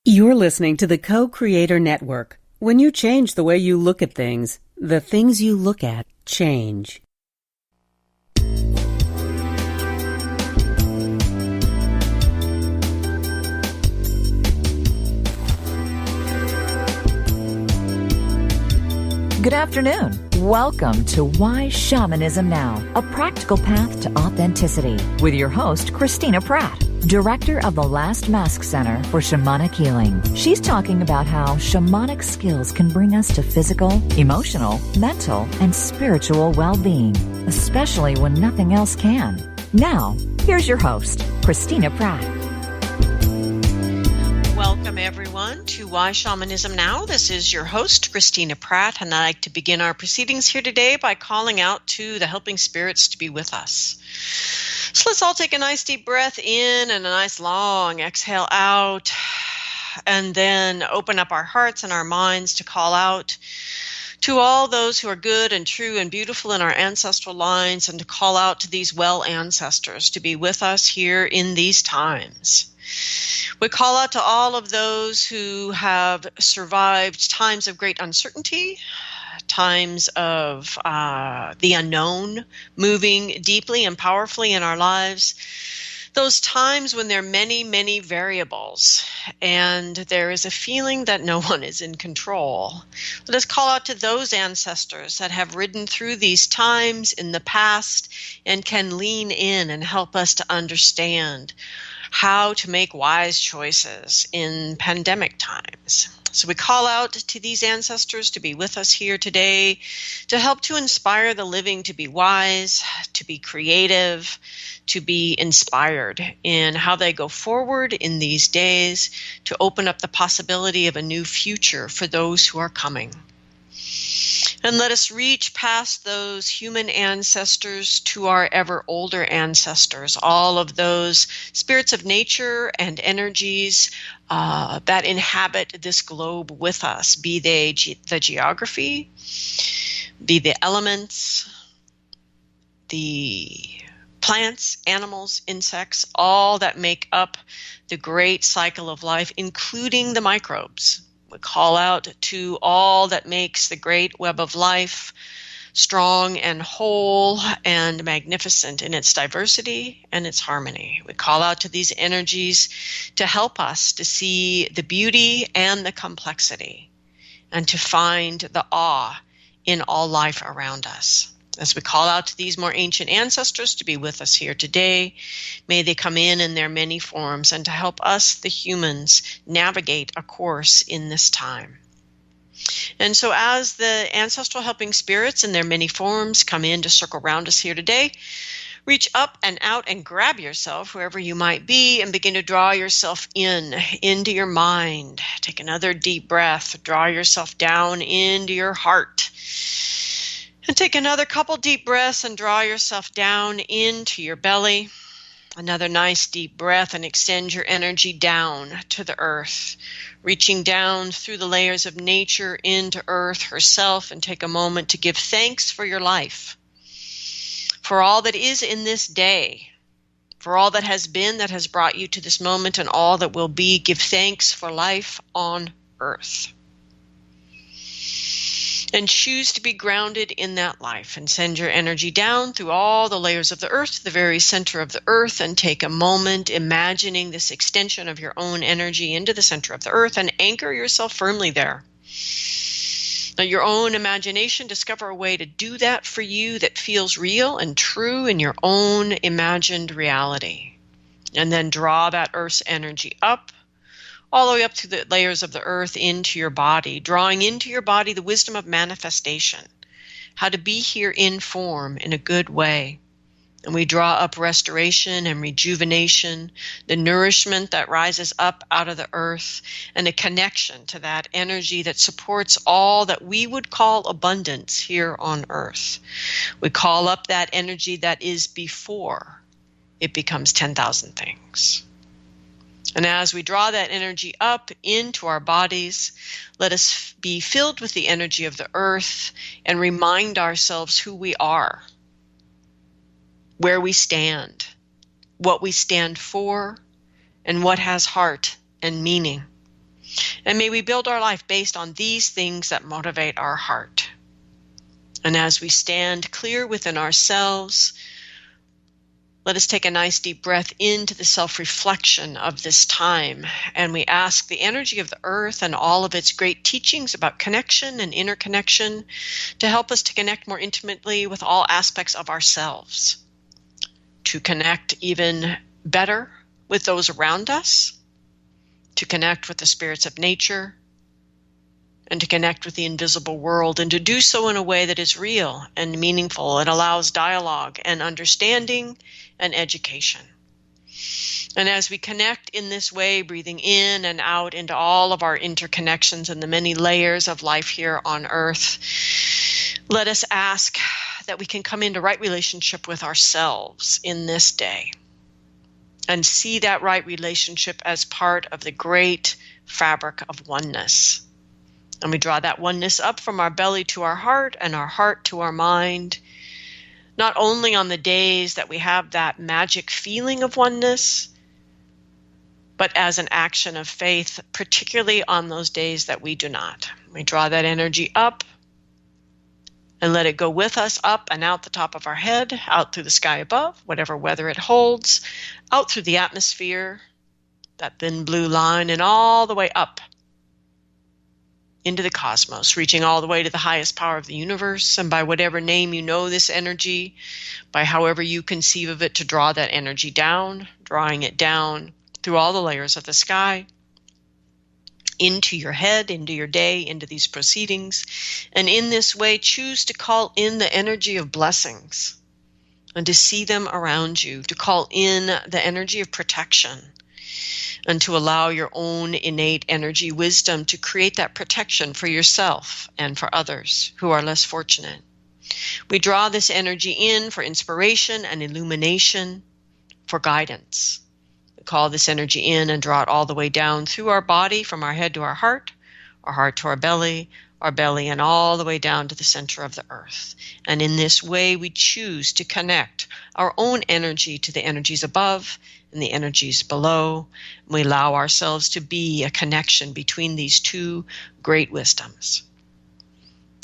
You're listening to the Co-Creator Network. When you change the way you look at things, the things you look at change. Good afternoon. Welcome to Why Shamanism Now, a practical path to authenticity, with your host, Christina Pratt, Director of the Last Mask Center for Shamanic Healing. She's talking about how shamanic skills can bring us to physical, emotional, mental, and spiritual well-being, especially when nothing else can. Now, here's your host, Christina Pratt. Welcome, everyone, to Why Shamanism Now. This is your host, Christina Pratt, and I'd like to begin our proceedings here today by calling out to the helping spirits to be with us. So let's all take a nice deep breath in and a nice long exhale out, and then open up our hearts and our minds to call out to all those who are good and true and beautiful in our ancestral lines, and to call out to these well ancestors to be with us here in these times. We call out to all of those who have survived times of great uncertainty, times of the unknown moving deeply and powerfully in our lives, those times when there are many, many variables and there is a feeling that no one is in control. Let us call out to those ancestors that have ridden through these times in the past and can lean in and help us to understand how to make wise choices in pandemic times. So we call out to these ancestors to be with us here today, to help to inspire the living to be wise, to be creative, to be inspired in how they go forward in these days, to open up the possibility of a new future for those who are coming. And let us reach past those human ancestors to our ever older ancestors, all of those spirits of nature and energies that inhabit this globe with us, be they the geography, be the elements, the plants, animals, insects, all that make up the great cycle of life, including the microbes. We call out to all that makes the great web of life strong and whole and magnificent in its diversity and its harmony. We call out to these energies to help us to see the beauty and the complexity and to find the awe in all life around us. As we call out to these more ancient ancestors to be with us here today, may they come in their many forms and to help us, the humans, navigate a course in this time. And so as the ancestral helping spirits in their many forms come in to circle around us here today, reach up and out and grab yourself wherever you might be and begin to draw yourself into your mind. Take another deep breath. Draw yourself down into your heart. And take another couple deep breaths and draw yourself down into your belly. Another nice deep breath and extend your energy down to the earth, reaching down through the layers of nature into earth herself, and take a moment to give thanks for your life, for all that is in this day, for all that has been that has brought you to this moment, and all that will be. Give thanks for life on earth. And choose to be grounded in that life, and send your energy down through all the layers of the earth to the very center of the earth, and take a moment imagining this extension of your own energy into the center of the earth, and anchor yourself firmly there. Let your own imagination discover a way to do that for you that feels real and true in your own imagined reality. And then draw that earth's energy up, all the way up to the layers of the earth into your body, drawing into your body the wisdom of manifestation, how to be here in form in a good way. And we draw up restoration and rejuvenation, the nourishment that rises up out of the earth, and a connection to that energy that supports all that we would call abundance here on earth. We call up that energy that is before it becomes 10,000 things. And as we draw that energy up into our bodies, let us be filled with the energy of the earth and remind ourselves who we are, where we stand, what we stand for, and what has heart and meaning. And may we build our life based on these things that motivate our heart. And as we stand clear within ourselves, let us take a nice deep breath into the self-reflection of this time. And we ask the energy of the earth and all of its great teachings about connection and interconnection to help us to connect more intimately with all aspects of ourselves, to connect even better with those around us, to connect with the spirits of nature, and to connect with the invisible world, and to do so in a way that is real and meaningful and allows dialogue and understanding and education. And as we connect in this way, breathing in and out into all of our interconnections and the many layers of life here on earth, let us ask that we can come into right relationship with ourselves in this day and see that right relationship as part of the great fabric of oneness. And we draw that oneness up from our belly to our heart and our heart to our mind, not only on the days that we have that magic feeling of oneness, but as an action of faith, particularly on those days that we do not. We draw that energy up and let it go with us up and out the top of our head, out through the sky above, whatever weather it holds, out through the atmosphere, that thin blue line, and all the way up into the cosmos, reaching all the way to the highest power of the universe. And by whatever name you know this energy, by however you conceive of it, to draw that energy down, drawing it down through all the layers of the sky, into your head, into your day, into these proceedings. And in this way, choose to call in the energy of blessings and to see them around you, to call in the energy of protection, and to allow your own innate energy wisdom to create that protection for yourself and for others who are less fortunate. We draw this energy in for inspiration and illumination, for guidance. We call this energy in and draw it all the way down through our body, from our head to our heart to our belly and all the way down to the center of the earth. And in this way, we choose to connect our own energy to the energies above and the energies below. We allow ourselves to be a connection between these two great wisdoms.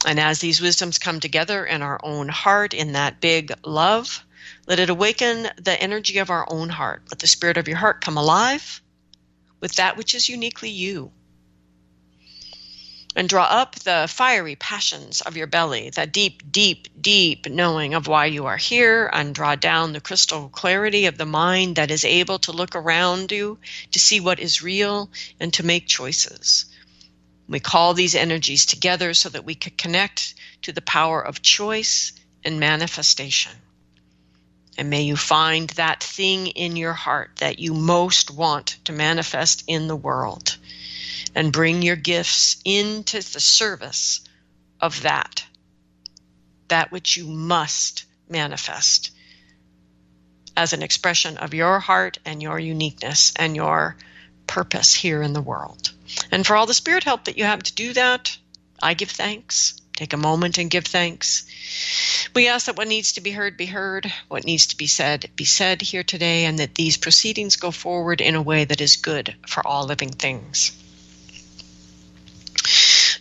And as these wisdoms come together in our own heart in that big love, let it awaken the energy of our own heart. Let the spirit of your heart come alive with that which is uniquely you. And draw up the fiery passions of your belly, that deep, deep, deep knowing of why you are here, and draw down the crystal clarity of the mind that is able to look around you, to see what is real, and to make choices. We call these energies together so that we can connect to the power of choice and manifestation. And may you find that thing in your heart that you most want to manifest in the world, and bring your gifts into the service of that which you must manifest as an expression of your heart and your uniqueness and your purpose here in the world. And for all the spirit help that you have to do that, I give thanks. Take a moment and give thanks. We ask that what needs to be heard, be heard. What needs to be said here today, and that these proceedings go forward in a way that is good for all living things.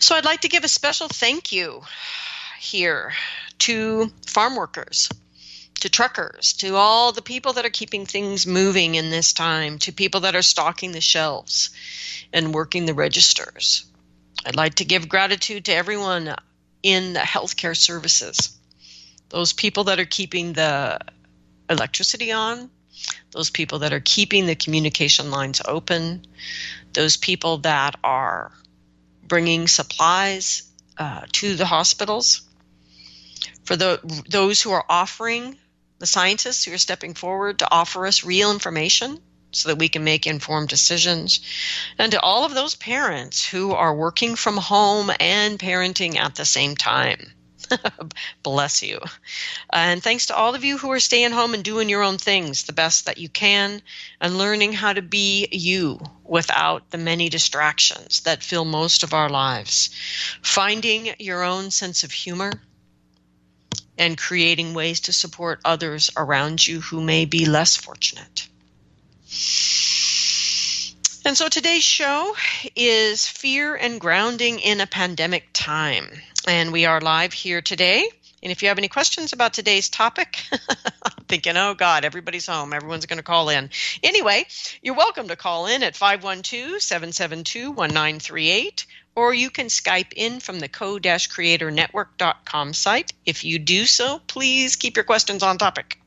So I'd like to give a special thank you here to farm workers, to truckers, to all the people that are keeping things moving in this time, to people that are stocking the shelves and working the registers. I'd like to give gratitude to everyone in the healthcare services, those people that are keeping the electricity on, those people that are keeping the communication lines open, those people that are bringing supplies to the hospitals, for those who are offering, the scientists who are stepping forward to offer us real information so that we can make informed decisions, and to all of those parents who are working from home and parenting at the same time. Bless you. And thanks to all of you who are staying home and doing your own things the best that you can, and learning how to be you without the many distractions that fill most of our lives. Finding your own sense of humor and creating ways to support others around you who may be less fortunate. And so today's show is Fear and Grounding in a Pandemic Time. And we are live here today. And if you have any questions about today's topic, I'm thinking, oh God, everybody's home. Everyone's going to call in. Anyway, you're welcome to call in at 512-772-1938, or you can Skype in from the co-creatornetwork.com site. If you do so, please keep your questions on topic.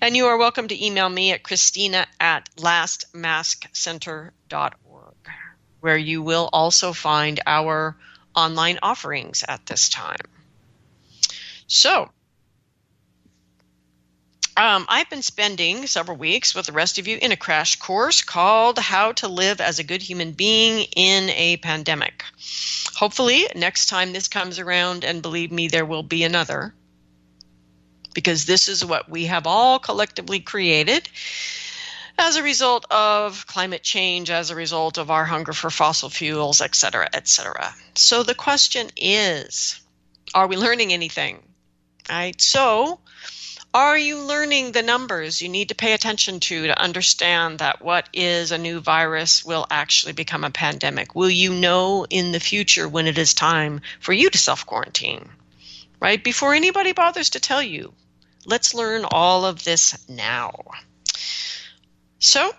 And you are welcome to email me at christina@lastmaskcenter.org, where you will also find our online offerings at this time. So, I've been spending several weeks with the rest of you in a crash course called How to Live as a Good Human Being in a Pandemic. Hopefully, next time this comes around, and believe me, there will be another, because this is what we have all collectively created as a result of climate change, as a result of our hunger for fossil fuels, et cetera, et cetera. So the question is, are we learning anything? Right? So, are you learning the numbers you need to pay attention to understand that what is a new virus will actually become a pandemic? Will you know in the future when it is time for you to self-quarantine? Right? Before anybody bothers to tell you, let's learn all of this now. So,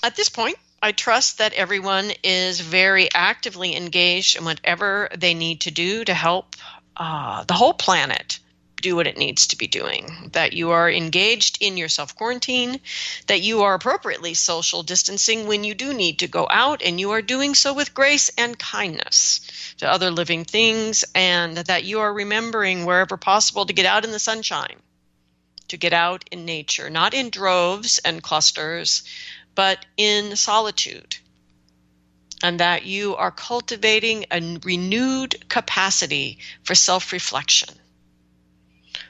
at this point, I trust that everyone is very actively engaged in whatever they need to do to help the whole planet do what it needs to be doing, that you are engaged in your self-quarantine, that you are appropriately social distancing when you do need to go out, and you are doing so with grace and kindness to other living things, and that you are remembering wherever possible to get out in the sunshine, to get out in nature, not in droves and clusters, but in solitude, and that you are cultivating a renewed capacity for self-reflection,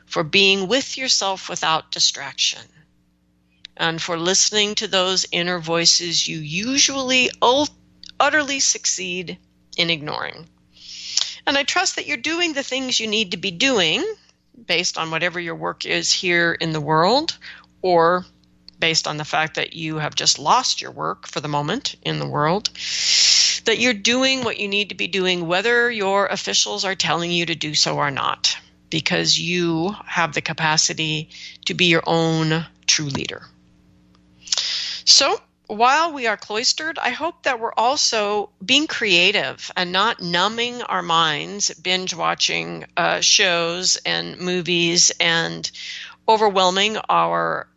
for being with yourself without distraction, and for listening to those inner voices you usually utterly succeed in ignoring. And I trust that you're doing the things you need to be doing based on whatever your work is here in the world, or based on the fact that you have just lost your work for the moment in the world, that you're doing what you need to be doing, whether your officials are telling you to do so or not, because you have the capacity to be your own true leader. So while we are cloistered, I hope that we're also being creative and not numbing our minds, binge watching shows and movies, and overwhelming our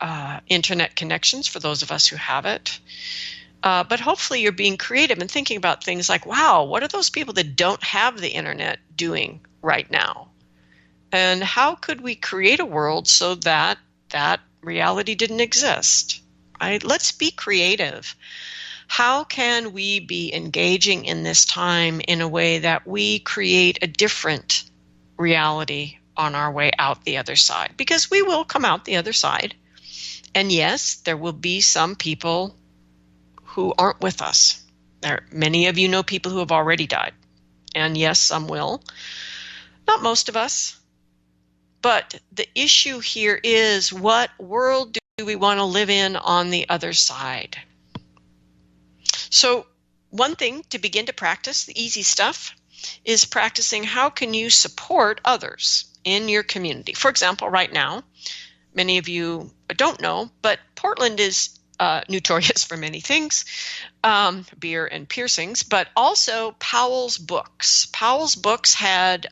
internet connections for those of us who have it. But hopefully you're being creative and thinking about things like, wow, what are those people that don't have the internet doing right now? And how could we create a world so that that reality didn't exist? Right? Let's be creative. How can we be engaging in this time in a way that we create a different reality on our way out the other side? Because we will come out the other side. And yes, there will be some people who aren't with us. Many of you know people who have already died. And yes, some will. Not most of us. But the issue here is, what world do we want to live in on the other side? So one thing to begin to practice, the easy stuff, is practicing how can you support others in your community. For example, right now, many of you don't know, but Portland is notorious for many things, beer and piercings, but also Powell's Books. Powell's Books had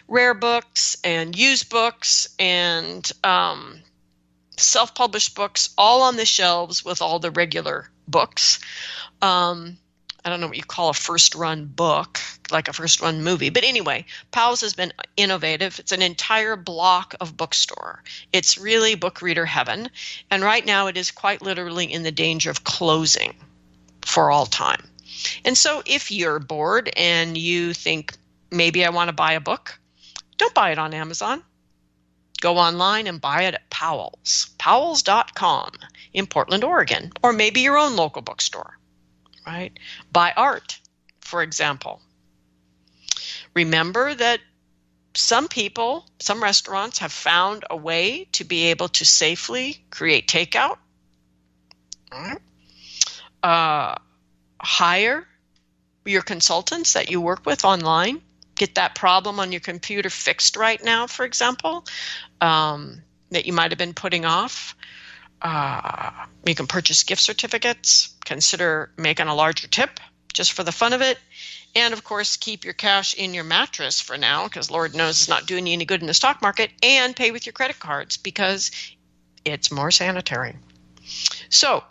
rare books and used books and self-published books all on the shelves with all the regular books. I don't know what you call a first-run book, like a first-run movie. But anyway, Powell's has been innovative. It's an entire block of bookstore. It's really book reader heaven. And right now it is quite literally in the danger of closing for all time. And so if you're bored and you think, maybe I want to buy a book, don't buy it on Amazon. Go online and buy it at Powell's, powells.com in Portland, Oregon, or maybe your own local bookstore, right? Buy art, for example. Remember that some people, some restaurants have found a way to be able to safely create takeout. hire your consultants that you work with online. Get that problem on your computer fixed right now, for example, that you might have been putting off. You can purchase gift certificates, consider making a larger tip just for the fun of it. And of course, keep your cash in your mattress for now, because Lord knows it's not doing you any good in the stock market, and pay with your credit cards because it's more sanitary. So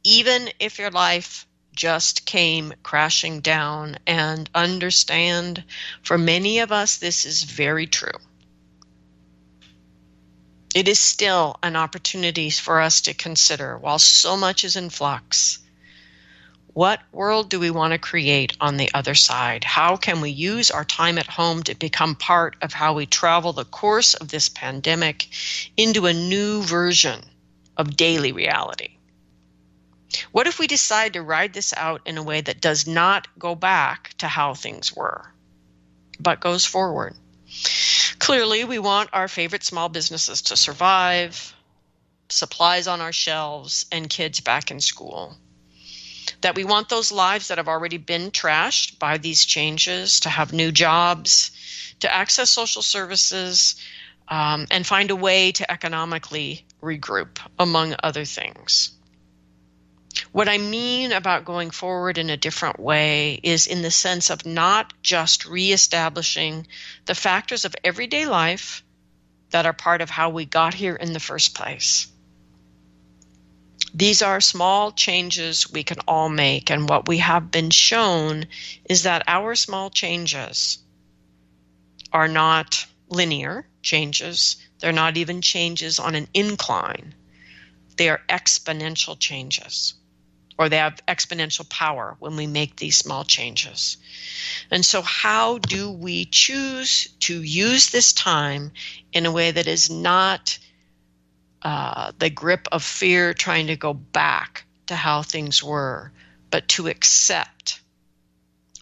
even if your life just came crashing down, and understand, for many of us, this is very true. It is still an opportunity for us to consider, while so much is in flux, what world do we want to create on the other side? How can we use our time at home to become part of how we travel the course of this pandemic into a new version of daily reality? What if we decide to ride this out in a way that does not go back to how things were, but goes forward? Clearly, we want our favorite small businesses to survive, supplies on our shelves, and kids back in school. That we want those lives that have already been trashed by these changes to have new jobs, to access social services, and find a way to economically regroup, among other things. What I mean about going forward in a different way is in the sense of not just reestablishing the factors of everyday life that are part of how we got here in the first place. These are small changes we can all make, and what we have been shown is that our small changes are not linear changes. They're not even changes on an incline. They are exponential changes, or they have exponential power when we make these small changes. And so how do we choose to use this time in a way that is not the grip of fear trying to go back to how things were, but to accept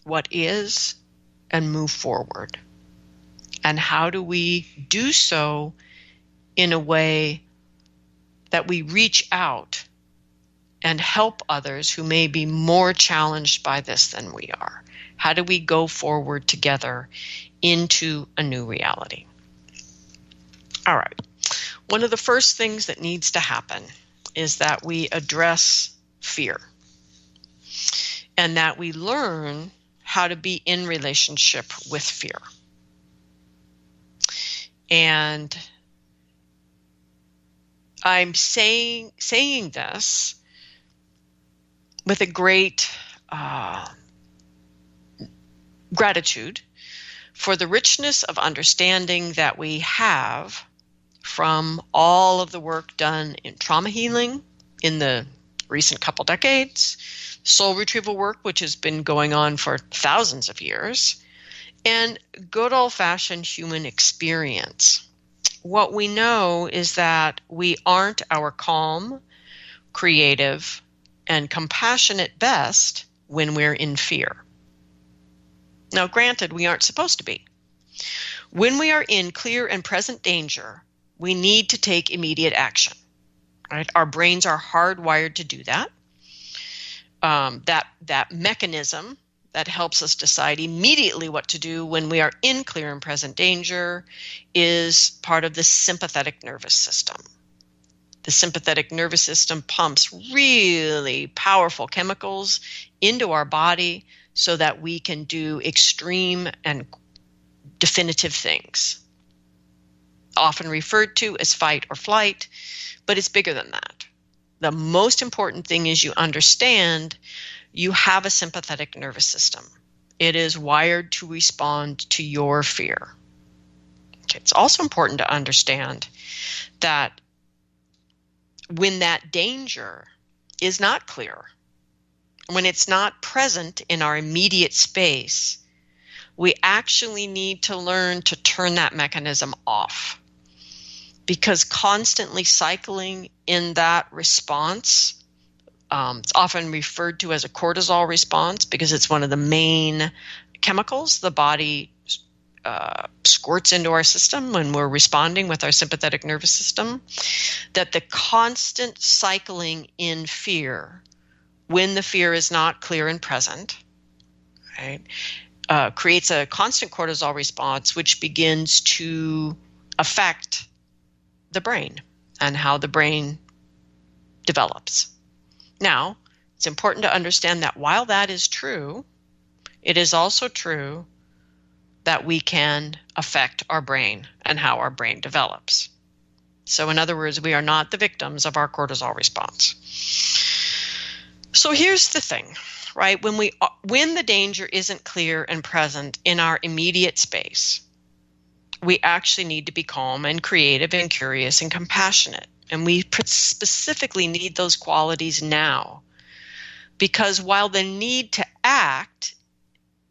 what is and move forward? And how do we do so in a way that we reach out and help others who may be more challenged by this than we are? How do we go forward together into a new reality? All right. One of the first things that needs to happen is that we address fear, and that we learn how to be in relationship with fear. And I'm saying this with a great gratitude for the richness of understanding that we have from all of the work done in trauma healing in the recent couple decades, soul retrieval work, which has been going on for thousands of years, and good old-fashioned human experience. What we know is that we aren't our calm, creative, and compassionate best when we're in fear. Now, granted, we aren't supposed to be. When we are in clear and present danger, we need to take immediate action. Right? Our brains are hardwired to do that. That mechanism that helps us decide immediately what to do when we are in clear and present danger is part of the sympathetic nervous system. The sympathetic nervous system pumps really powerful chemicals into our body so that we can do extreme and definitive things, often referred to as fight or flight, but it's bigger than that. The most important thing is you understand you have a sympathetic nervous system. It is wired to respond to your fear. Okay, it's also important to understand that when that danger is not clear, when it's not present in our immediate space, we actually need to learn to turn that mechanism off. Because constantly cycling in that response, it's often referred to as a cortisol response because it's one of the main chemicals the body squirts into our system when we're responding with our sympathetic nervous system, that the constant cycling in fear when the fear is not clear and present, right, creates a constant cortisol response, which begins to affect the brain and how the brain develops. Now, it's important to understand that while that is true, it is also true that we can affect our brain and how our brain develops. So in other words, we are not the victims of our cortisol response. So here's the thing, right? When the danger isn't clear and present in our immediate space, we actually need to be calm and creative and curious and compassionate. And we specifically need those qualities now, because while the need to act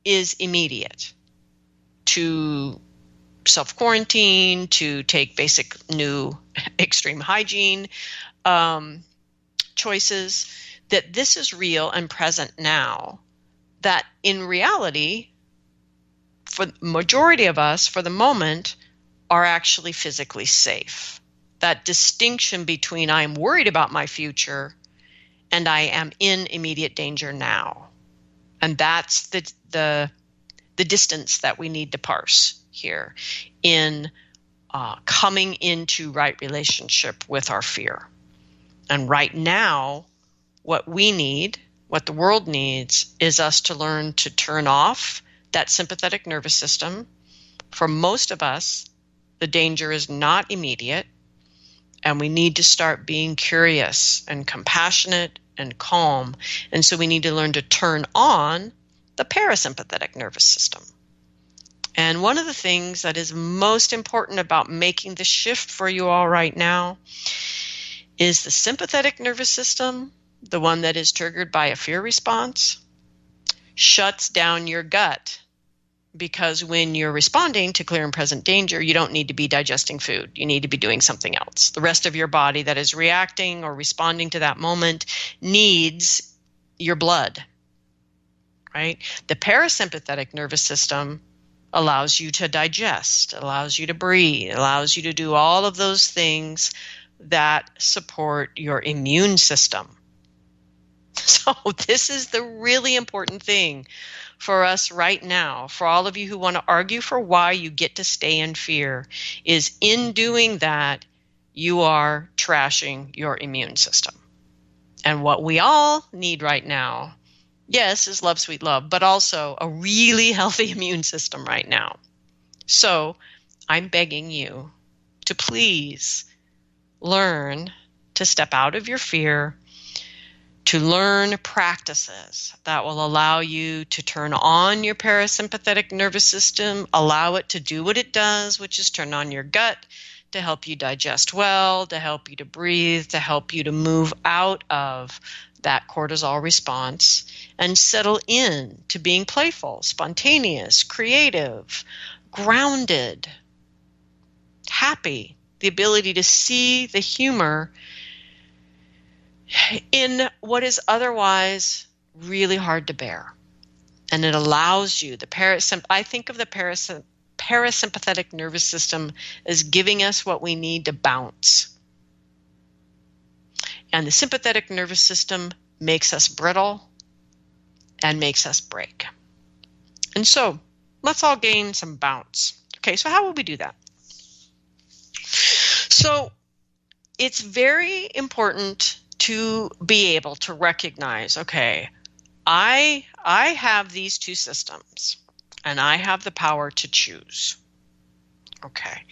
is immediate, to self-quarantine, to take basic new extreme hygiene choices, that this is real and present now, that in reality, for the majority of us, for the moment, are actually physically safe. That distinction between I am worried about my future and I am in immediate danger now. And that's the distance that we need to parse here in coming into right relationship with our fear. And right now, what we need, what the world needs, is us to learn to turn off that sympathetic nervous system. For most of us, the danger is not immediate, and we need to start being curious and compassionate and calm. And so we need to learn to turn on the parasympathetic nervous system. And one of the things that is most important about making the shift for you all right now is the sympathetic nervous system, the one that is triggered by a fear response, shuts down your gut. Because when you're responding to clear and present danger, you don't need to be digesting food. You need to be doing something else. The rest of your body that is reacting or responding to that moment needs your blood, right? The parasympathetic nervous system allows you to digest, allows you to breathe, allows you to do all of those things that support your immune system. So this is the really important thing for us right now, for all of you who want to argue for why you get to stay in fear, is in doing that, you are trashing your immune system. And what we all need right now, yes, is love, sweet love, but also a really healthy immune system right now. So I'm begging you to please learn to step out of your fear, to learn practices that will allow you to turn on your parasympathetic nervous system, allow it to do what it does, which is turn on your gut to help you digest well, to help you to breathe, to help you to move out of that cortisol response and settle in to being playful, spontaneous, creative, grounded, happy, the ability to see the humor in what is otherwise really hard to bear. And it allows you, I think of the parasympathetic nervous system as giving us what we need to bounce. And the sympathetic nervous system makes us brittle and makes us break. And so let's all gain some bounce. Okay, so how will we do that? So it's very important to be able to recognize, okay, I have these two systems and I have the power to choose. Okay.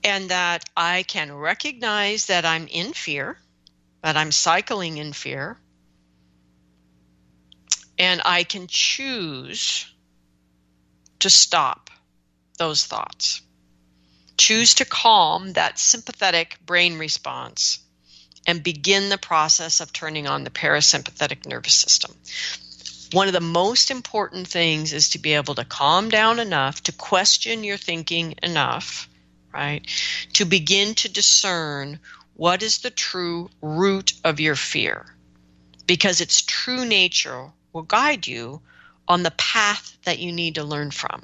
And that I can recognize that I'm in fear, that I'm cycling in fear, and I can choose to stop those thoughts. Choose to calm that sympathetic brain response and begin the process of turning on the parasympathetic nervous system. One of the most important things is to be able to calm down enough, to question your thinking enough, right, to begin to discern what is the true root of your fear, because its true nature will guide you on the path that you need to learn from.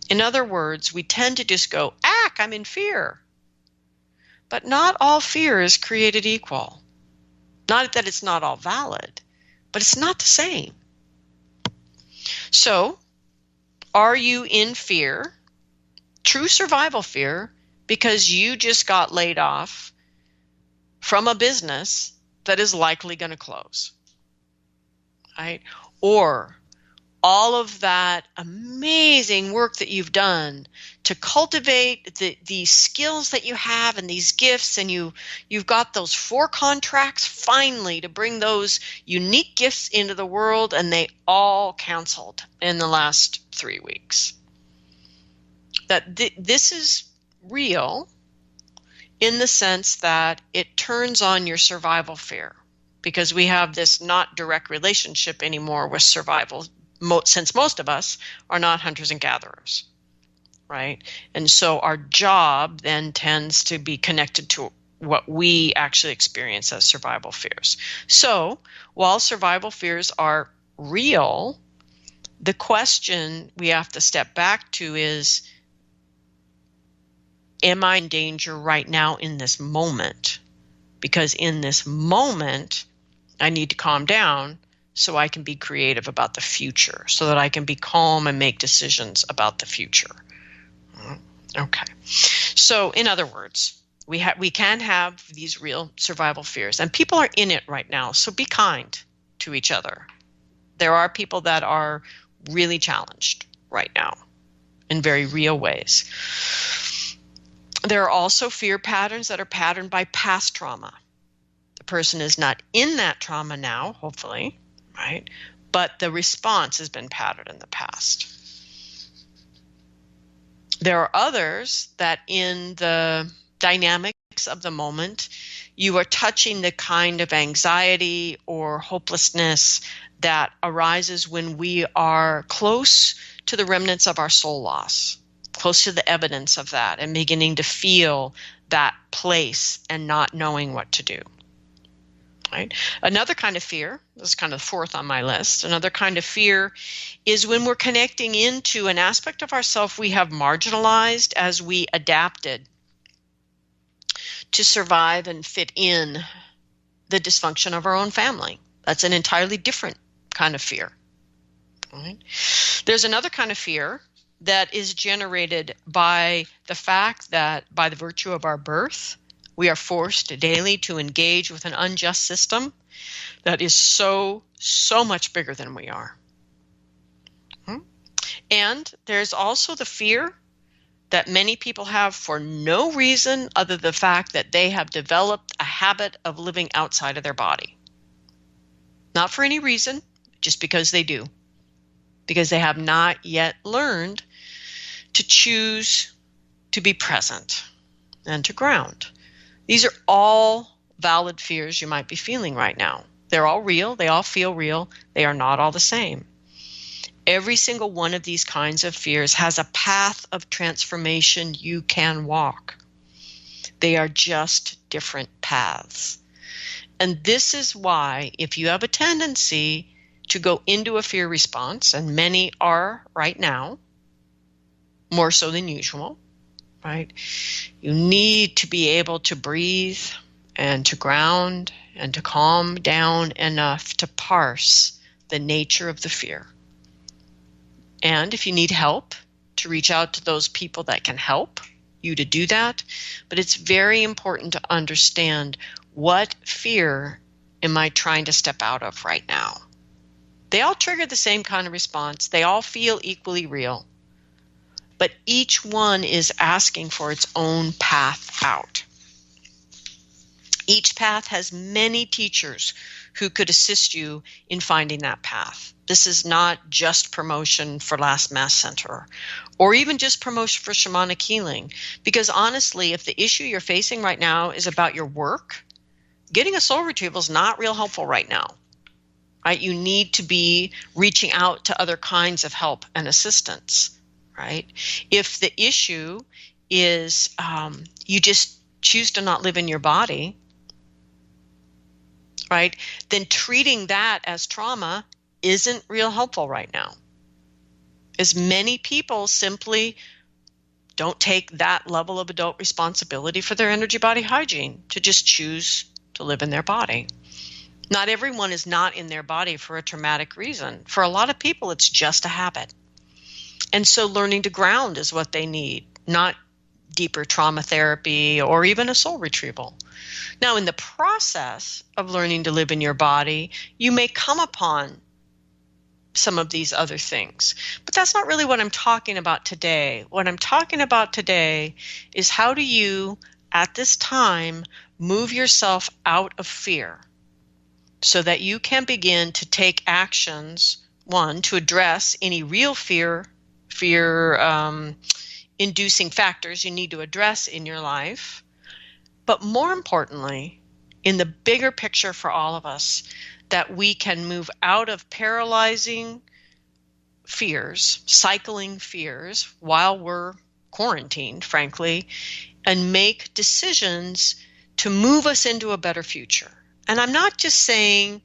In other words, we tend to just go, I'm in fear. But not all fear is created equal. Not that it's not all valid, but it's not the same. So, are you in fear, true survival fear, because you just got laid off from a business that is likely going to close, right? Or all of that amazing work that you've done to cultivate the skills that you have and these gifts, and you've got those 4 contracts finally to bring those unique gifts into the world, and they all canceled in the last 3 weeks. That this is real in the sense that it turns on your survival fear, because we have this not direct relationship anymore with survival, since most of us are not hunters and gatherers, right? And so our job then tends to be connected to what we actually experience as survival fears. So while survival fears are real, the question we have to step back to is, am I in danger right now in this moment? Because in this moment, I need to calm down so I can be creative about the future, so that I can be calm and make decisions about the future. Okay. So in other words, we can have these real survival fears, and people are in it right now. So be kind to each other. There are people that are really challenged right now in very real ways. There are also fear patterns that are patterned by past trauma. The person is not in that trauma now, hopefully, right? But the response has been patterned in the past. There are others that in the dynamics of the moment, you are touching the kind of anxiety or hopelessness that arises when we are close to the remnants of our soul loss, close to the evidence of that, and beginning to feel that place and not knowing what to do. Right? Another kind of fear, this is kind of 4th on my list, another kind of fear is when we're connecting into an aspect of ourself we have marginalized as we adapted to survive and fit in the dysfunction of our own family. That's an entirely different kind of fear. Right? There's another kind of fear that is generated by the fact that by the virtue of our birth, we are forced daily to engage with an unjust system that is so much bigger than we are. And there's also the fear that many people have for no reason other than the fact that they have developed a habit of living outside of their body. Not for any reason, just because they do. Because they have not yet learned to choose to be present and to ground. These are all valid fears you might be feeling right now. They're all real. They all feel real. They are not all the same. Every single one of these kinds of fears has a path of transformation you can walk. They are just different paths. And this is why, if you have a tendency to go into a fear response, and many are right now, more so than usual, right? You need to be able to breathe and to ground and to calm down enough to parse the nature of the fear. And if you need help, to reach out to those people that can help you to do that. But it's very important to understand, what fear am I trying to step out of right now? They all trigger the same kind of response. They all feel equally real. But each one is asking for its own path out. Each path has many teachers who could assist you in finding that path. This is not just promotion for Last Mass Center, or even just promotion for shamanic healing. Because honestly, if the issue you're facing right now is about your work, getting a soul retrieval is not real helpful right now. Right? You need to be reaching out to other kinds of help and assistance. Right? If the issue is you just choose to not live in your body, right, then treating that as trauma isn't real helpful right now. As many people simply don't take that level of adult responsibility for their energy body hygiene to just choose to live in their body. Not everyone is not in their body for a traumatic reason. For a lot of people, it's just a habit. And so learning to ground is what they need, not deeper trauma therapy or even a soul retrieval. Now, in the process of learning to live in your body, you may come upon some of these other things. But that's not really what I'm talking about today. What I'm talking about today is how do you, at this time, move yourself out of fear so that you can begin to take actions, one, to address any real fear-inducing factors you need to address in your life. But more importantly, in the bigger picture for all of us, that we can move out of paralyzing fears, cycling fears while we're quarantined, frankly, and make decisions to move us into a better future. And I'm not just saying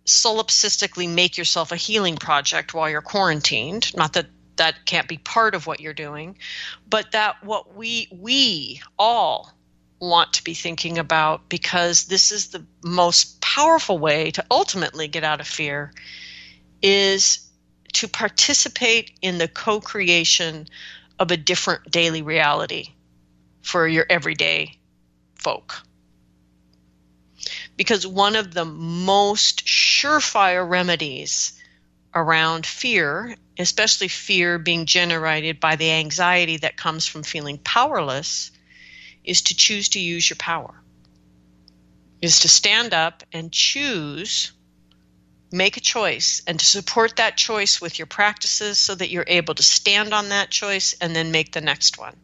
solipsistically make yourself a healing project while you're quarantined, not that that can't be part of what you're doing, but that what we all want to be thinking about, because this is the most powerful way to ultimately get out of fear, is to participate in the co-creation of a different daily reality for your everyday folk. Because one of the most surefire remedies around fear, especially fear being generated by the anxiety that comes from feeling powerless, is to choose to use your power, is to stand up and choose, make a choice, and to support that choice with your practices so that you're able to stand on that choice and then make the next one.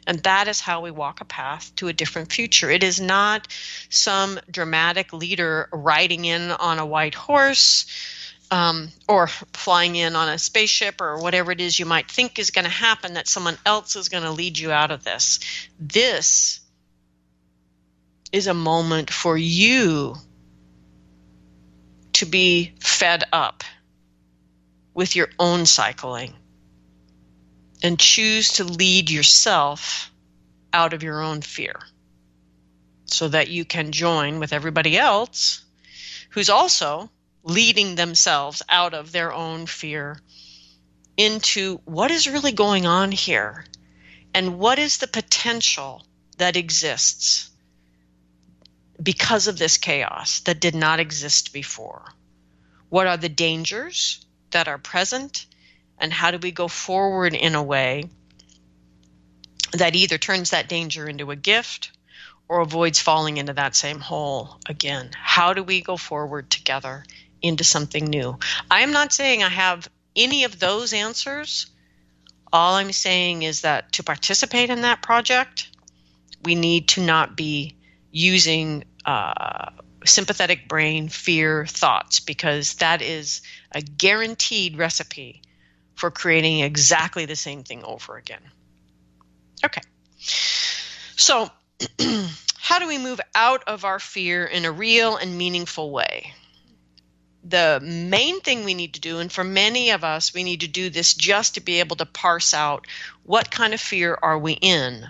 And that is how we walk a path to a different future. It is not some dramatic leader riding in on a white horse or flying in on a spaceship or whatever it is you might think is going to happen, that someone else is going to lead you out of this. This is a moment for you to be fed up with your own cycling and choose to lead yourself out of your own fear so that you can join with everybody else who's also leading themselves out of their own fear into what is really going on here and what is the potential that exists because of this chaos that did not exist before. What are the dangers that are present, and how do we go forward in a way that either turns that danger into a gift or avoids falling into that same hole again? How do we go forward together into something new? I am not saying I have any of those answers. All I'm saying is that to participate in that project, we need to not be using sympathetic brain fear thoughts, because that is a guaranteed recipe for creating exactly the same thing over again. Okay. So how do we move out of our fear in a real and meaningful way? The main thing we need to do, and for many of us, we need to do this just to be able to parse out what kind of fear are we in.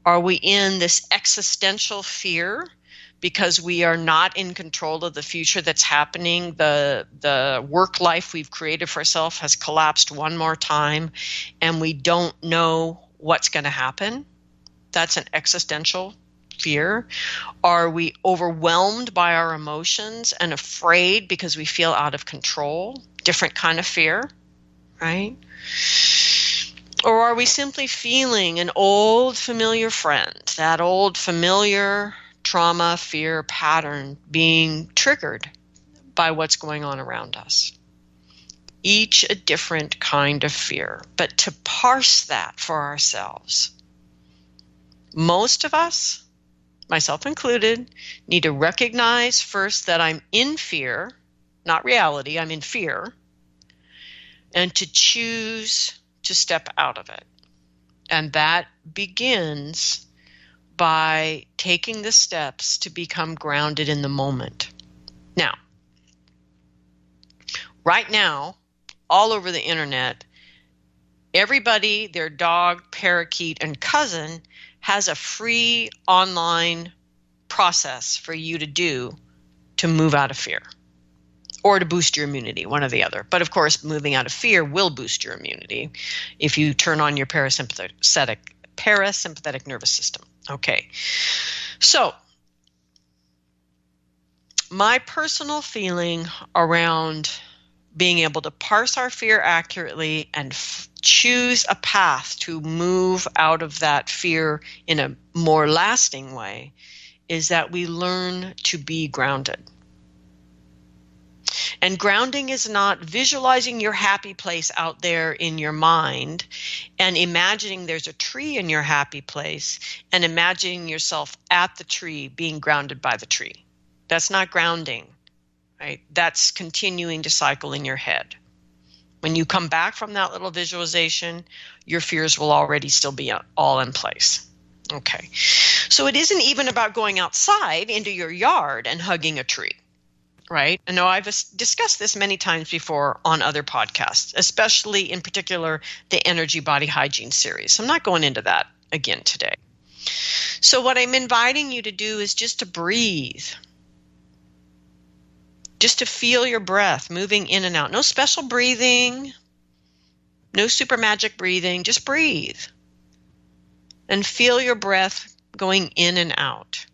Are we in this existential fear because we are not in control of the future that's happening? The work life we've created for ourselves has collapsed one more time, and we don't know what's going to happen. That's an existential fear. Are we overwhelmed by our emotions and afraid because we feel out of control? Different kind of fear, right? Or are we simply feeling an old familiar friend, that old familiar trauma, fear pattern being triggered by what's going on around us? Each a different kind of fear, but to parse that for ourselves. Most of us, myself included, need to recognize first that I'm in fear, not reality, I'm in fear, and to choose to step out of it. And that begins by taking the steps to become grounded in the moment. Now, right now, all over the internet, everybody, their dog, parakeet, and cousin has a free online process for you to do to move out of fear or to boost your immunity, one or the other. But of course, moving out of fear will boost your immunity if you turn on your parasympathetic nervous system. Okay. So my personal feeling around being able to parse our fear accurately and choose a path to move out of that fear in a more lasting way is that we learn to be grounded. And grounding is not visualizing your happy place out there in your mind and imagining there's a tree in your happy place and imagining yourself at the tree being grounded by the tree. That's not grounding, right? That's continuing to cycle in your head. When you come back from that little visualization, your fears will already still be all in place. Okay. So it isn't even about going outside into your yard and hugging a tree, right? I know I've discussed this many times before on other podcasts, especially in particular the Energy Body Hygiene series. I'm not going into that again today. So what I'm inviting you to do is just to breathe. Just to feel your breath moving in and out. No special breathing, no super magic breathing, just breathe. And feel your breath going in and out.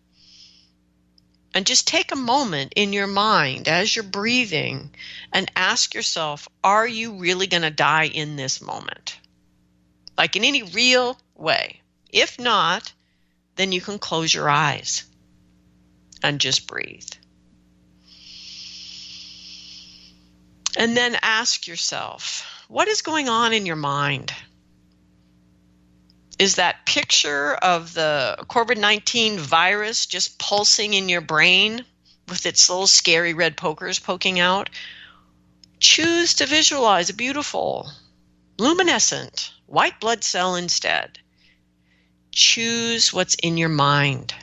And just take a moment in your mind as you're breathing and ask yourself, are you really going to die in this moment? Like in any real way. If not, then you can close your eyes and just breathe. And then ask yourself, what is going on in your mind? Is that picture of the COVID-19 virus just pulsing in your brain with its little scary red pokers poking out? Choose to visualize a beautiful, luminescent, white blood cell instead. Choose what's in your mind.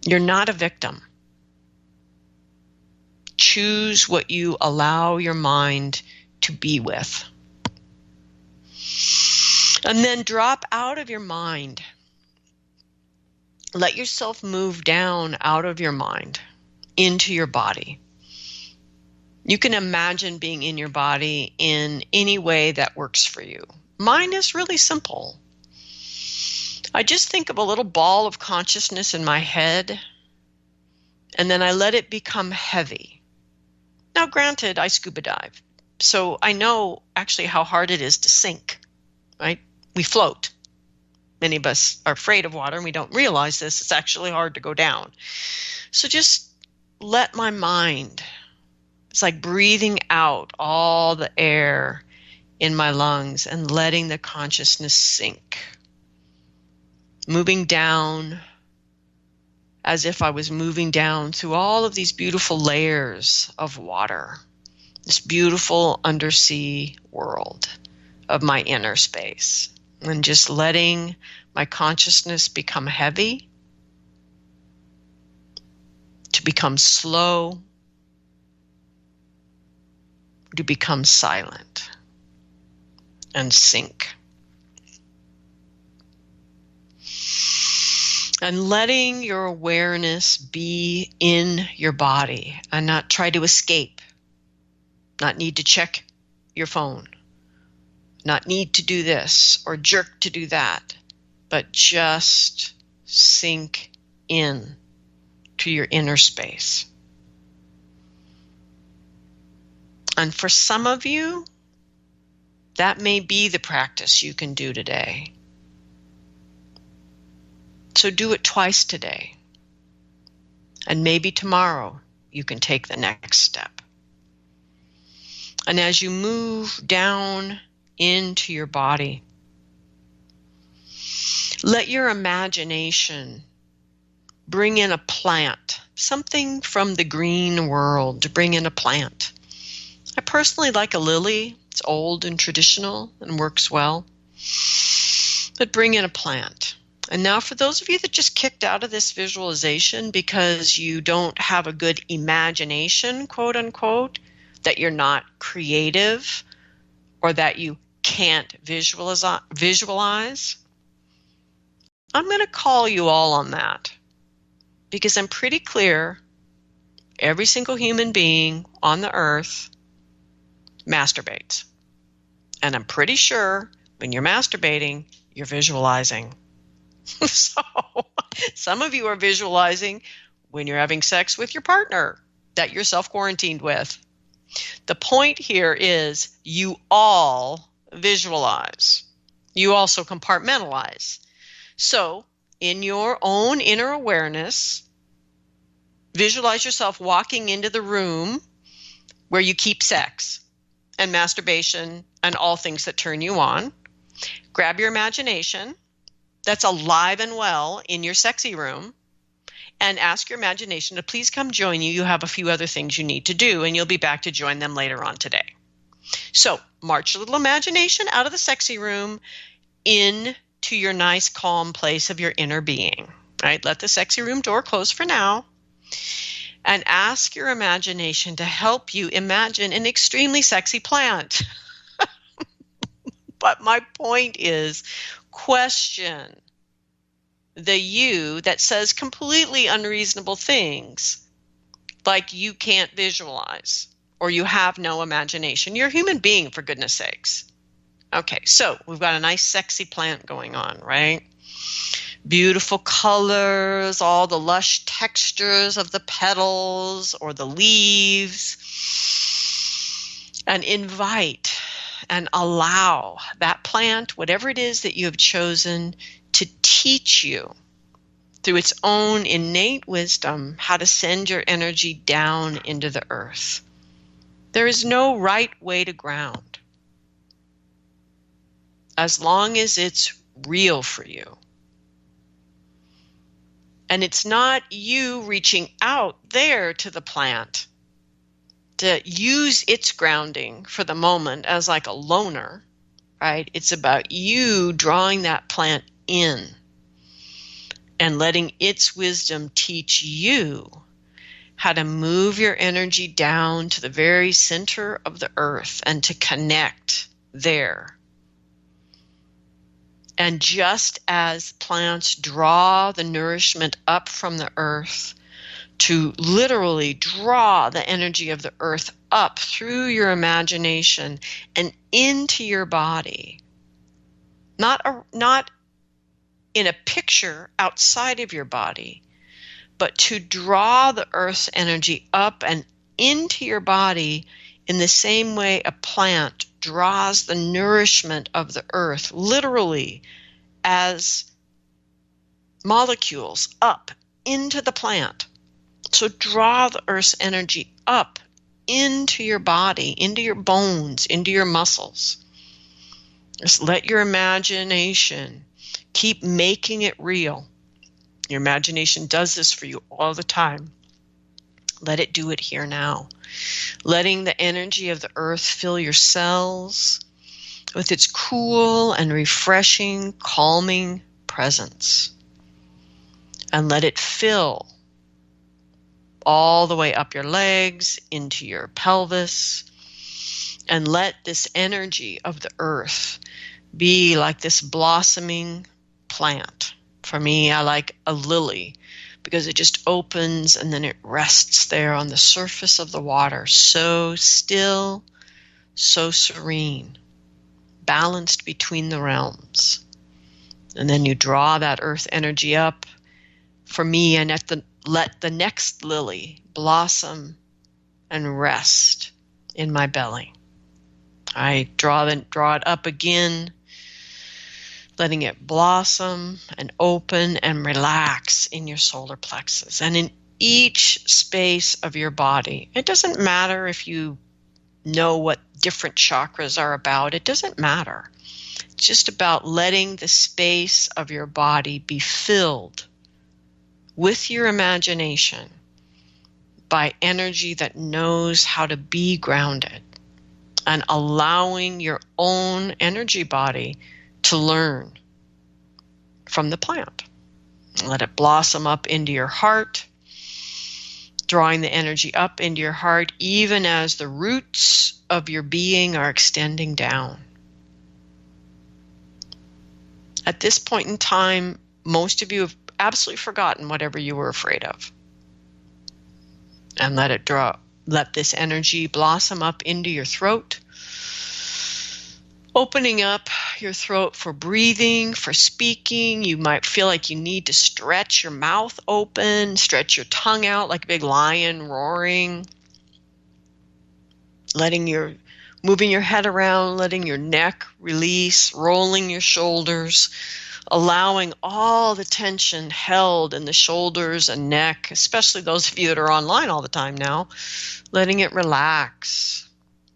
You're not a victim. Choose what you allow your mind to be with. And then drop out of your mind. Let yourself move down out of your mind into your body. You can imagine being in your body in any way that works for you. Mine is really simple. I just think of a little ball of consciousness in my head, and then I let it become heavy. Now, granted, I scuba dive, so I know actually how hard it is to sink, right? We float. Many of us are afraid of water, and we don't realize this. It's actually hard to go down. So just let my mind, it's like breathing out all the air in my lungs and letting the consciousness sink. Moving down as if I was moving down through all of these beautiful layers of water, this beautiful undersea world of my inner space, and just letting my consciousness become heavy, to become slow, to become silent, and sink. And letting your awareness be in your body and not try to escape, not need to check your phone, not need to do this or jerk to do that, but just sink in to your inner space. And for some of you, that may be the practice you can do today. So do it twice today. And maybe tomorrow you can take the next step. And as you move down into your body, let your imagination bring in a plant, something from the green world to bring in a plant. I personally like a lily. It's old and traditional and works well. But bring in a plant. And now for those of you that just kicked out of this visualization because you don't have a good imagination, quote unquote, that you're not creative or that you can't visualize, I'm going to call you all on that because I'm pretty clear Every single human being on the earth masturbates. And I'm pretty sure when you're masturbating, you're visualizing. So some of you are visualizing when you're having sex with your partner that you're self-quarantined with. The point here is you all visualize. You also compartmentalize. So in your own inner awareness, visualize yourself walking into the room where you keep sex and masturbation and all things that turn you on. Grab your imagination that's alive and well in your sexy room and ask your imagination to please come join you. You have a few other things you need to do, and you'll be back to join them later on today. So march your little imagination out of the sexy room into your nice, calm place of your inner being. Right? Let the sexy room door close for now. And ask your imagination to help you imagine an extremely sexy plant. But my point is, question the you that says completely unreasonable things, like you can't visualize or you have no imagination. You're a human being, for goodness sakes. Okay, so we've got a nice sexy plant going on, right? Beautiful colors, all the lush textures of the petals or the leaves. And invite and allow that plant, whatever it is that you have chosen, to teach you through its own innate wisdom how to send your energy down into the earth. There is no right way to ground, as long as it's real for you. And it's not you reaching out there to the plant to use its grounding for the moment as like a loner, right? It's about you drawing that plant in and letting its wisdom teach you how to move your energy down to the very center of the earth and to connect there. And just as plants draw the nourishment up from the earth to literally draw the energy of the earth up through your imagination and into your body, not in a picture outside of your body, but to draw the earth's energy up and into your body in the same way a plant draws the nourishment of the earth, literally as molecules up into the plant. So draw the earth's energy up into your body, into your bones, into your muscles. Just let your imagination keep making it real. Your imagination does this for you all the time. Let it do it here now. Letting the energy of the earth fill your cells with its cool and refreshing, calming presence. And let it fill all the way up your legs, into your pelvis. And let this energy of the earth be like this blossoming plant. For me, I like a lily because it just opens and then it rests there on the surface of the water, so still, so serene, balanced between the realms. And then you draw that earth energy up. For me, and let the next lily blossom and rest in my belly. I draw it up again, letting it blossom and open and relax in your solar plexus and in each space of your body. It doesn't matter if you know what different chakras are about. It doesn't matter. It's just about letting the space of your body be filled with your imagination by energy that knows how to be grounded, and allowing your own energy body to learn from the plant. Let it blossom up into your heart, drawing the energy up into your heart even as the roots of your being are extending down. At this point in time, most of you have absolutely forgotten whatever you were afraid of. And let this energy blossom up into your throat, opening up your throat for breathing, for speaking. You might feel like you need to stretch your mouth open, stretch your tongue out like a big lion roaring, moving your head around, letting your neck release, rolling your shoulders, allowing all the tension held in the shoulders and neck, especially those of you that are online all the time now, letting it relax,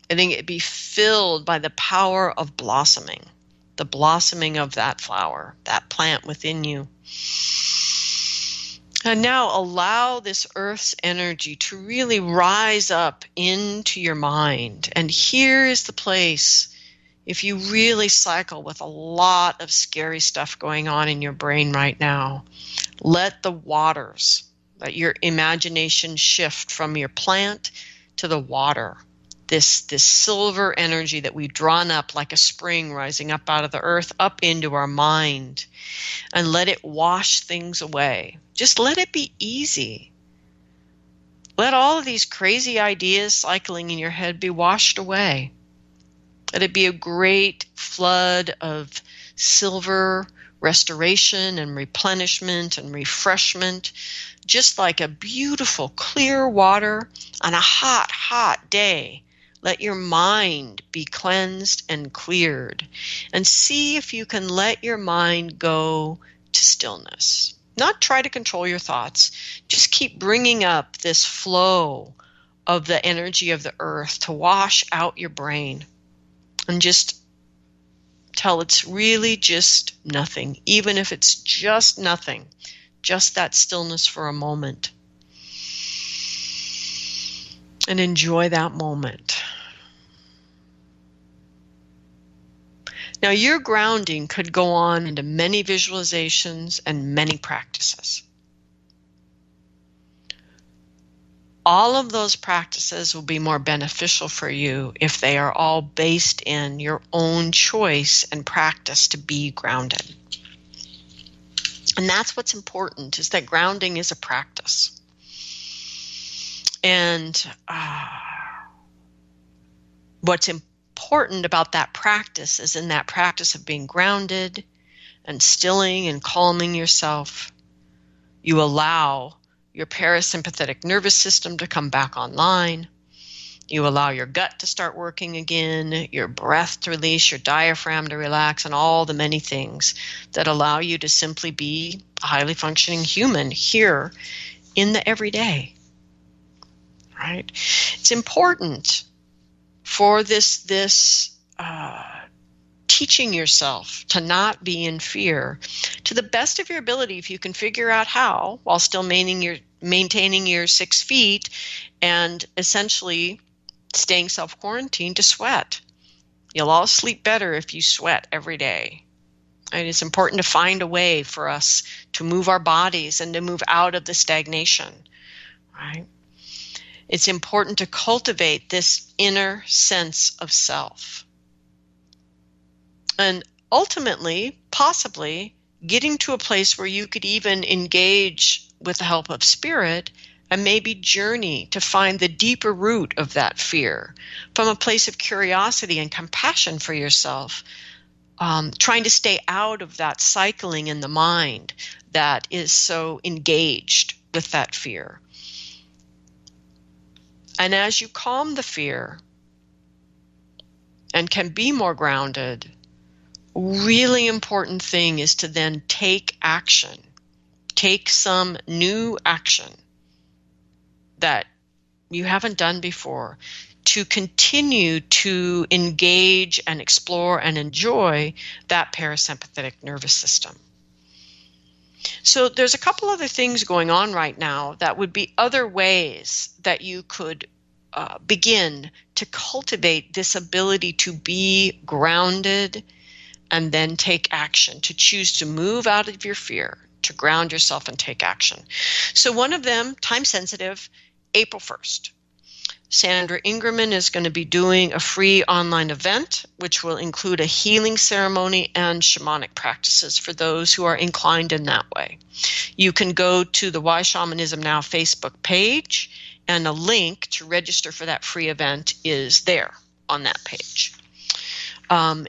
letting it be filled by the power of blossoming, the blossoming of that flower, that plant within you. And now allow this earth's energy to really rise up into your mind. And here is the place, if you really cycle with a lot of scary stuff going on in your brain right now, let the waters, let your imagination shift from your plant to the water. This silver energy that we've drawn up like a spring rising up out of the earth, up into our mind, and let it wash things away. Just let it be easy. Let all of these crazy ideas cycling in your head be washed away. Let it be a great flood of silver restoration and replenishment and refreshment, just like a beautiful clear water on a hot, hot day. Let your mind be cleansed and cleared, and see if you can let your mind go to stillness. Not try to control your thoughts. Just keep bringing up this flow of the energy of the earth to wash out your brain, and just tell it's really just nothing, even if it's just nothing, just that stillness for a moment. And enjoy that moment. Now, your grounding could go on into many visualizations and many practices. All of those practices will be more beneficial for you if they are all based in your own choice and practice to be grounded. And that's what's important, is that grounding is a practice. And what's important about that practice is in that practice of being grounded and stilling and calming yourself, you allow your parasympathetic nervous system to come back online. You allow your gut to start working again, your breath to release, your diaphragm to relax, and all the many things that allow you to simply be a highly functioning human here in the everyday. Right? It's important for this teaching yourself to not be in fear to the best of your ability, if you can figure out how, while still maintaining your 6 feet and essentially staying self-quarantined, to sweat. You'll all sleep better if you sweat every day. And it's important to find a way for us to move our bodies and to move out of the stagnation, right? It's important to cultivate this inner sense of self. And ultimately, possibly, getting to a place where you could even engage with the help of spirit and maybe journey to find the deeper root of that fear from a place of curiosity and compassion for yourself, trying to stay out of that cycling in the mind that is so engaged with that fear. And as you calm the fear and can be more grounded, really important thing is to then take action. Take some new action that you haven't done before to continue to engage and explore and enjoy that parasympathetic nervous system. So there's a couple other things going on right now that would be other ways that you could begin to cultivate this ability to be grounded and then take action, to choose to move out of your fear, to ground yourself and take action. So one of them, time sensitive, April 1st. Sandra Ingerman is going to be doing a free online event, which will include a healing ceremony and shamanic practices for those who are inclined in that way. You can go to the Why Shamanism Now Facebook page And a link to register for that free event is there on that page.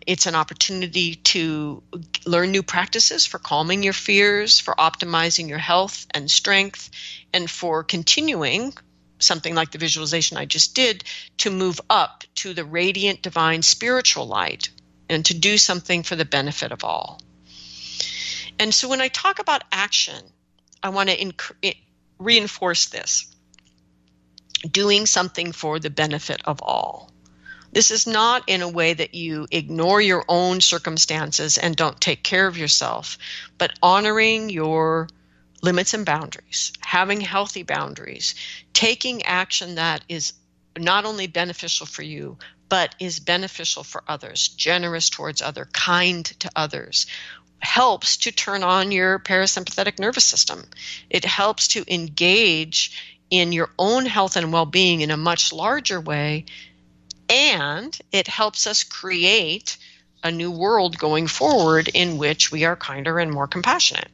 It's an opportunity to learn new practices for calming your fears, for optimizing your health and strength, and for continuing, something like the visualization I just did, to move up to the radiant divine spiritual light and to do something for the benefit of all. And so when I talk about action, I want to reinforce this. Doing something for the benefit of all. This is not in a way that you ignore your own circumstances and don't take care of yourself, but honoring your limits and boundaries, having healthy boundaries, taking action that is not only beneficial for you, but is beneficial for others, generous towards others, kind to others, helps to turn on your parasympathetic nervous system. It helps to engage in your own health and well-being in a much larger way, and it helps us create a new world going forward in which we are kinder and more compassionate.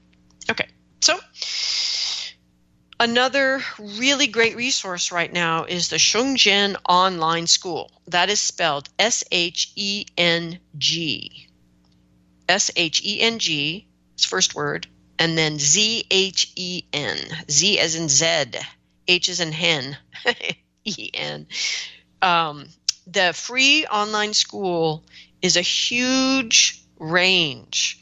Okay, so another really great resource right now is the Shengzhen Online School. That is spelled S-H-E-N-G. S-H-E-N-G, it's first word, and then Z-H-E-N. Z as in Zed, H as in hen, E-N. The free online school is a huge range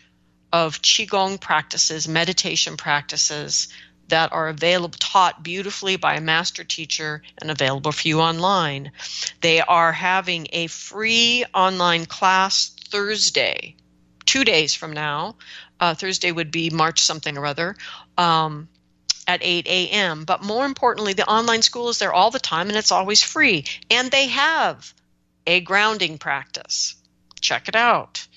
of Qigong practices, meditation practices that are available, taught beautifully by a master teacher and available for you online. They are having a free online class Thursday, 2 days from now. Thursday would be March something or other, at 8 a.m. But more importantly, the online school is there all the time and it's always free. And they have a grounding practice. Check it out.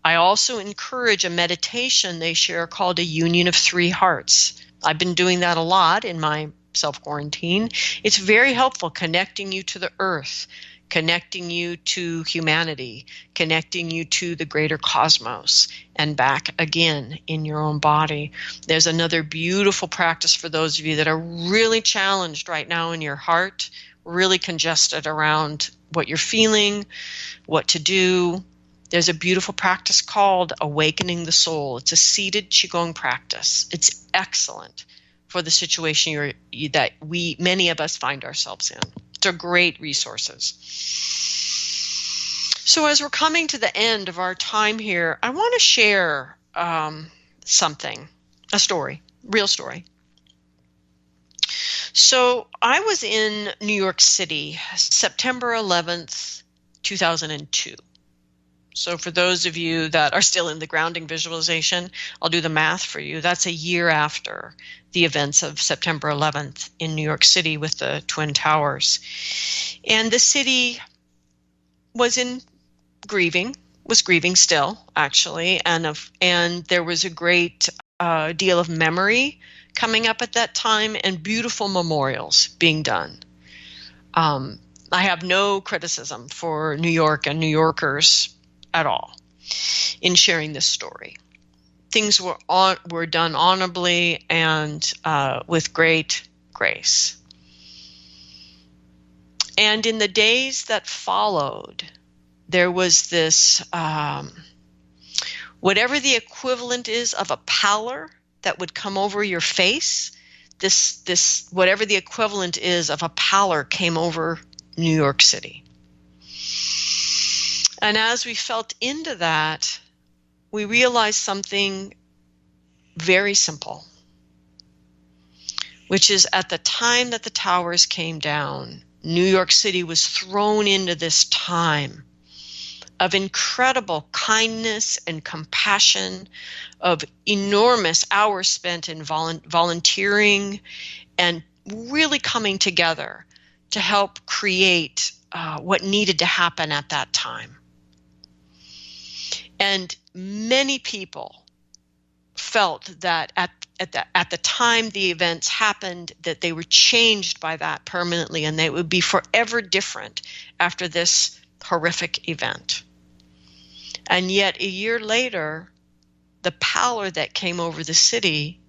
I also encourage a meditation they share called a Union of Three Hearts. I've been doing that a lot in my self-quarantine. It's very helpful, connecting you to the earth, connecting you to humanity, connecting you to the greater cosmos, and back again in your own body. There's another beautiful practice for those of you that are really challenged right now in your heart, really congested around what you're feeling, what to do. There's a beautiful practice called Awakening the Soul. It's a seated Qigong practice. It's excellent for the situation that many of us find ourselves in. They're great resources. So as we're coming to the end of our time here, I want to share something, a story, real story. So I was in New York City, September 11th, 2002. So for those of you that are still in the grounding visualization, I'll do the math for you. That's a year after the events of September 11th in New York City with the Twin Towers. And the city was grieving still, actually, and there was a great deal of memory coming up at that time and beautiful memorials being done. I have no criticism for New York and New Yorkers at all in sharing this story. Things were done honorably and with great grace. And in the days that followed, there was this, whatever the equivalent is of a pallor that would come over your face, this whatever the equivalent is of a pallor came over New York City. And as we felt into that, we realized something very simple, which is at the time that the towers came down, New York City was thrown into this time of incredible kindness and compassion, of enormous hours spent in volunteering and really coming together to help create what needed to happen at that time. And many people felt that at the time the events happened, that they were changed by that permanently, and they would be forever different after this horrific event. And yet a year later, the pallor that came over the city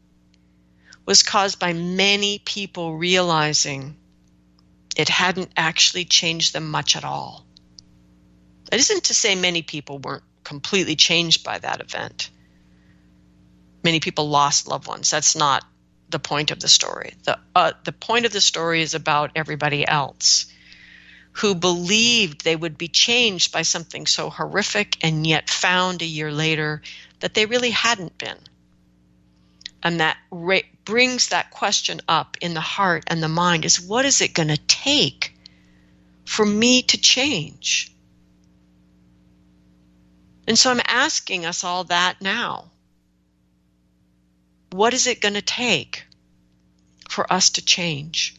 was caused by many people realizing it hadn't actually changed them much at all. That isn't to say many people weren't completely changed by that event. Many people lost loved ones. That's not the point of the story. The point of the story is about everybody else who believed they would be changed by something so horrific and yet found a year later that they really hadn't been. And that brings that question up in the heart and the mind is, what is it going to take for me to change? And so I'm asking us all that now. What is it going to take for us to change?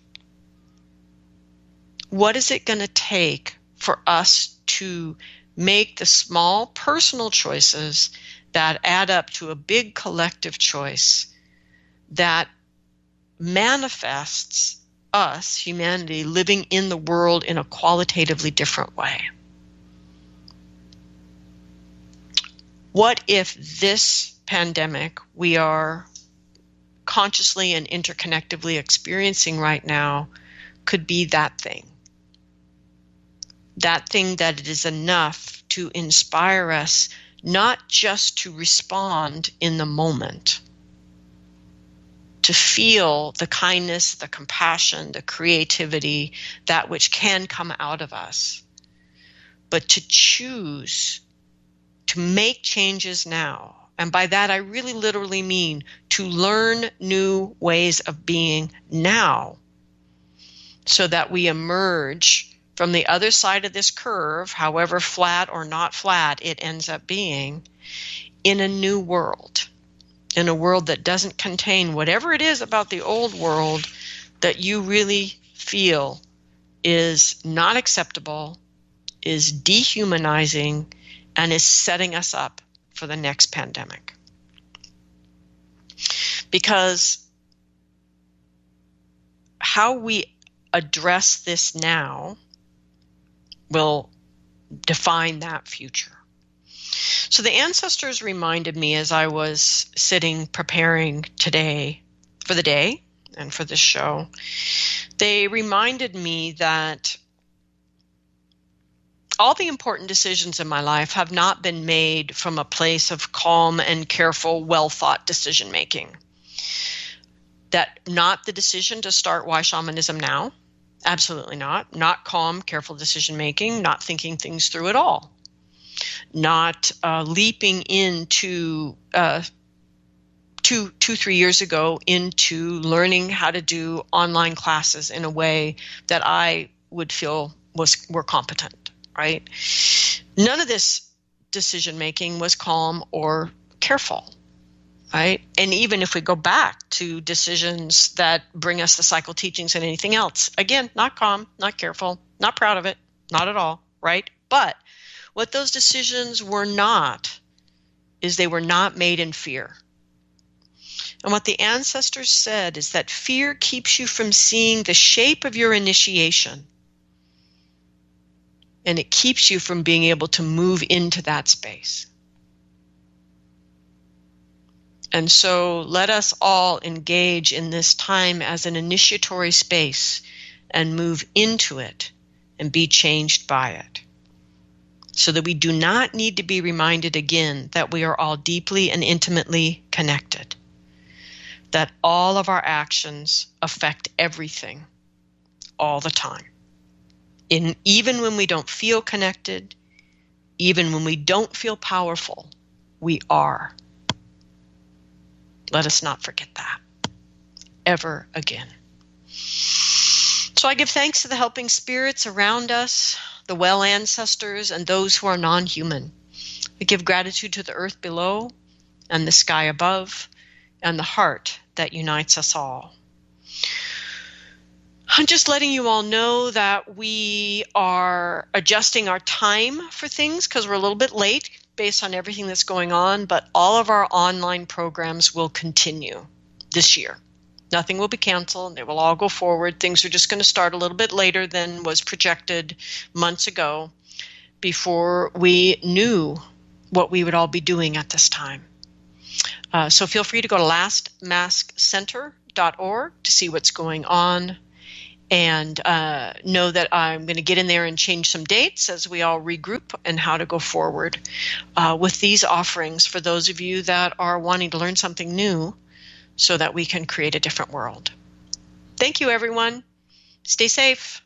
What is it going to take for us to make the small personal choices that add up to a big collective choice that manifests us, humanity, living in the world in a qualitatively different way? What if this pandemic we are consciously and interconnectively experiencing right now could be that thing? That thing that it is enough to inspire us not just to respond in the moment, to feel the kindness, the compassion, the creativity, that which can come out of us, but to choose to make changes now. And by that, I really literally mean to learn new ways of being now so that we emerge from the other side of this curve, however flat or not flat it ends up being, in a new world, in a world that doesn't contain whatever it is about the old world that you really feel is not acceptable, is dehumanizing, and is setting us up for the next pandemic. Because how we address this now will define that future. So the ancestors reminded me as I was sitting preparing today for the day and for this show, they reminded me that all the important decisions in my life have not been made from a place of calm and careful, well-thought decision making. That not the decision to start Why Shamanism Now. Absolutely not. Not calm, careful decision making, not thinking things through at all. Not leaping into 3 years ago into learning how to do online classes in a way that I would feel were competent. Right? None of this decision making was calm or careful, right? And even if we go back to decisions that bring us the cycle teachings and anything else, again, not calm, not careful, not proud of it, not at all, right? But what those decisions were not is they were not made in fear. And what the ancestors said is that fear keeps you from seeing the shape of your initiation. And it keeps you from being able to move into that space. And so let us all engage in this time as an initiatory space and move into it and be changed by it. So that we do not need to be reminded again that we are all deeply and intimately connected. That all of our actions affect everything all the time. Even when we don't feel connected, even when we don't feel powerful, we are. Let us not forget that ever again. So I give thanks to the helping spirits around us, the well ancestors, and those who are non-human. I give gratitude to the earth below and the sky above and the heart that unites us all. I'm just letting you all know that we are adjusting our time for things because we're a little bit late based on everything that's going on, but all of our online programs will continue this year. Nothing will be canceled. They will all go forward. Things are just going to start a little bit later than was projected months ago before we knew what we would all be doing at this time. So feel free to go to lastmaskcenter.org to see what's going on. And know that I'm going to get in there and change some dates as we all regroup and how to go forward with these offerings for those of you that are wanting to learn something new so that we can create a different world. Thank you, everyone. Stay safe.